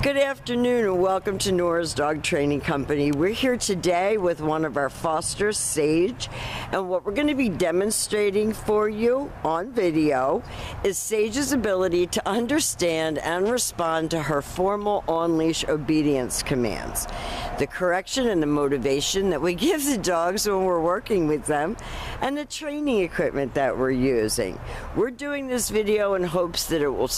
Good afternoon and welcome to Nora's Dog Training Company. We're here today with one of our fosters, Sage, and what we're going to be demonstrating for you on video is Sage's ability to understand and respond to her formal on-leash obedience commands, the correction and the motivation that we give the dogs when we're working with them, and the training equipment that we're using. We're doing this video in hopes that it will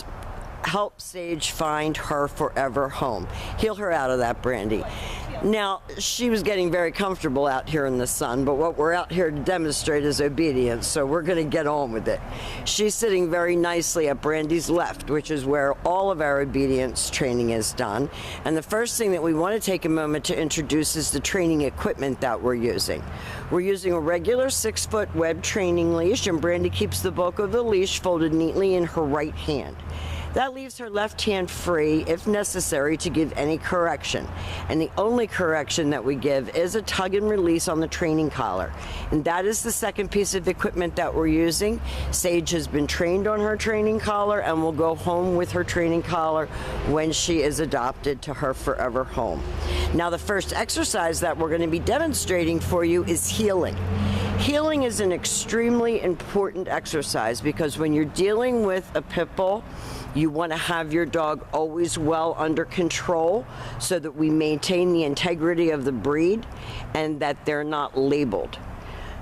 help Sage find her forever home. Heal her out of that, Brandy. Now, she was getting very comfortable out here in the sun, but what we're out here to demonstrate is obedience, so we're going to get on with it. She's sitting very nicely at Brandy's left, which is where all of our obedience training is done. And the first thing that we want to take a moment to introduce is the training equipment that we're using. We're using a regular 6-foot web training leash, and Brandy keeps the bulk of the leash folded neatly in her right hand. That leaves her left hand free, if necessary, to give any correction. And the only correction that we give is a tug and release on the training collar. And that is the second piece of equipment that we're using. Sage has been trained on her training collar and will go home with her training collar when she is adopted to her forever home. Now, the first exercise that we're going to be demonstrating for you is heeling. Heeling is an extremely important exercise because when you're dealing with a pit bull, you want to have your dog always well under control so that we maintain the integrity of the breed and that they're not labeled.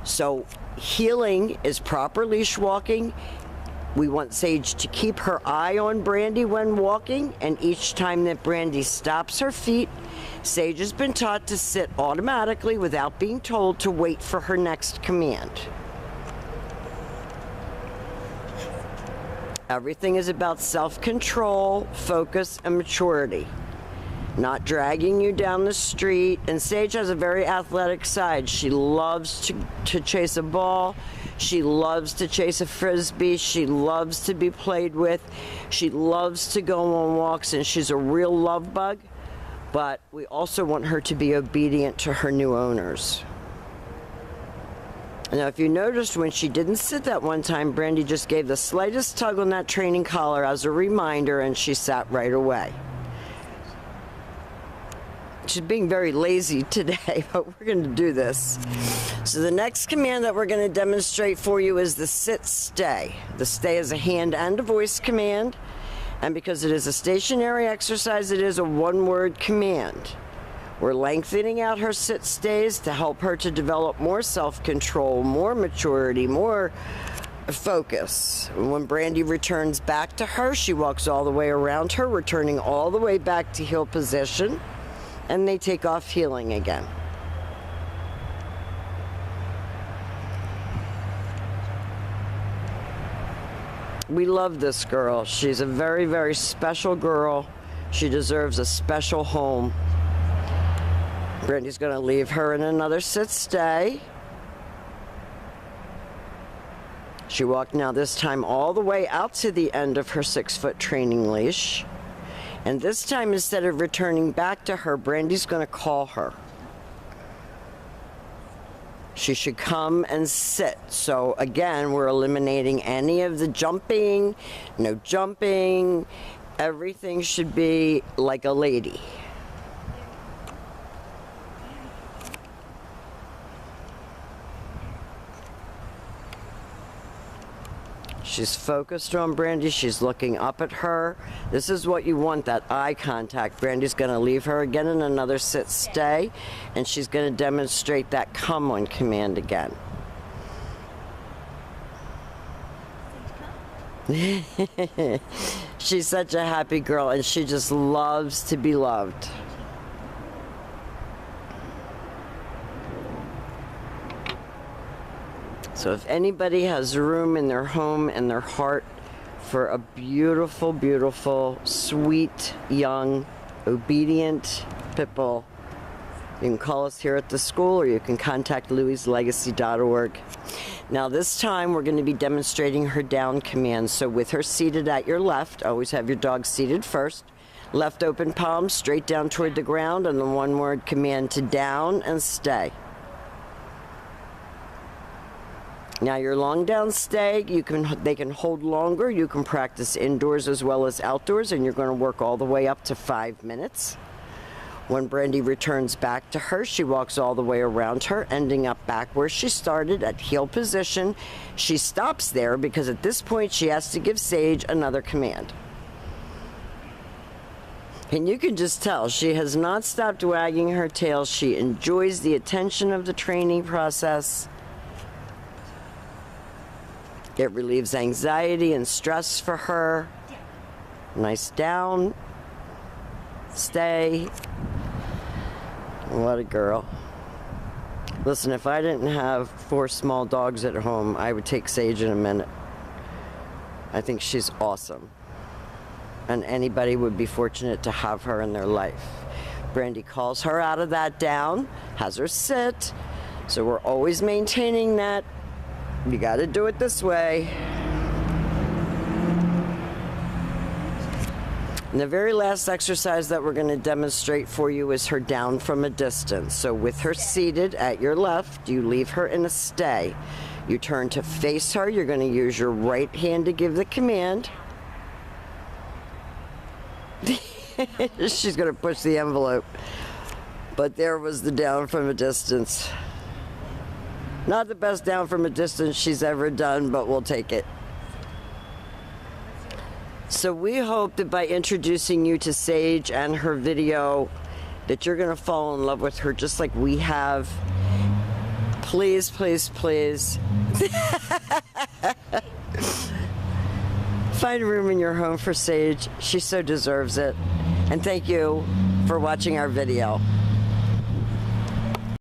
So heeling is proper leash walking. We want Sage to keep her eye on Brandy when walking, and each time that Brandy stops her feet, Sage has been taught to sit automatically without being told to wait for her next command. Everything is about self-control, focus, and maturity. Not dragging you down the street. And Sage has a very athletic side. She loves to chase a ball. She loves to chase a frisbee. She loves to be played with. She loves to go on walks, and she's a real love bug. But we also want her to be obedient to her new owners. Now, if you noticed when she didn't sit that one time, Brandy just gave the slightest tug on that training collar as a reminder, and she sat right away. She's being very lazy today, but we're going to do this. So the next command that we're going to demonstrate for you is the sit-stay. The stay is a hand and a voice command, and because it is a stationary exercise, it is a one-word command. We're lengthening out her sit-stays to help her to develop more self-control, more maturity, more focus. When Brandy returns back to her, she walks all the way around her, returning all the way back to heel position, and they take off heeling again. We love this girl. She's a very, very special girl. She deserves a special home. Brandy's going to leave her in another sit-stay. She walked now this time all the way out to the end of her 6-foot training leash. And this time, instead of returning back to her, Brandy's going to call her. She should come and sit. So again, we're eliminating any of the jumping, no jumping. Everything should be like a lady. She's focused on Brandy. She's looking up at her. This is what you want, that eye contact. Brandy's going to leave her again in another sit-stay, and she's going to demonstrate that come on command again. She's such a happy girl, and she just loves to be loved. So if anybody has room in their home and their heart for a beautiful, beautiful, sweet, young, obedient pit bull, you can call us here at the school, or you can contact louislegacy.org. Now this time we're going to be demonstrating her down command. So with her seated at your left, always have your dog seated first. Left open palm straight down toward the ground, and the one-word command to down and stay. Now your long down stay, they can hold longer. You can practice indoors as well as outdoors, and you're going to work all the way up to 5 minutes. When Brandy returns back to her, she walks all the way around her, ending up back where she started at heel position. She stops there because at this point she has to give Sage another command. And you can just tell she has not stopped wagging her tail. She enjoys the attention of the training process. It relieves anxiety and stress for her. Nice down. Stay. What a girl. Listen, if I didn't have 4 small dogs at home, I would take Sage in a minute. I think she's awesome. And anybody would be fortunate to have her in their life. Brandy calls her out of that down, has her sit. So we're always maintaining that. You got to do it this way. And the very last exercise that we're going to demonstrate for you is her down from a distance. So with her seated at your left, you leave her in a stay. You turn to face her. You're going to use your right hand to give the command. She's going to push the envelope. But there was the down from a distance. Not the best down from a distance she's ever done, but we'll take it. So we hope that by introducing you to Sage and her video, that you're going to fall in love with her just like we have. Please, please, please. Find a room in your home for Sage. She so deserves it. And thank you for watching our video.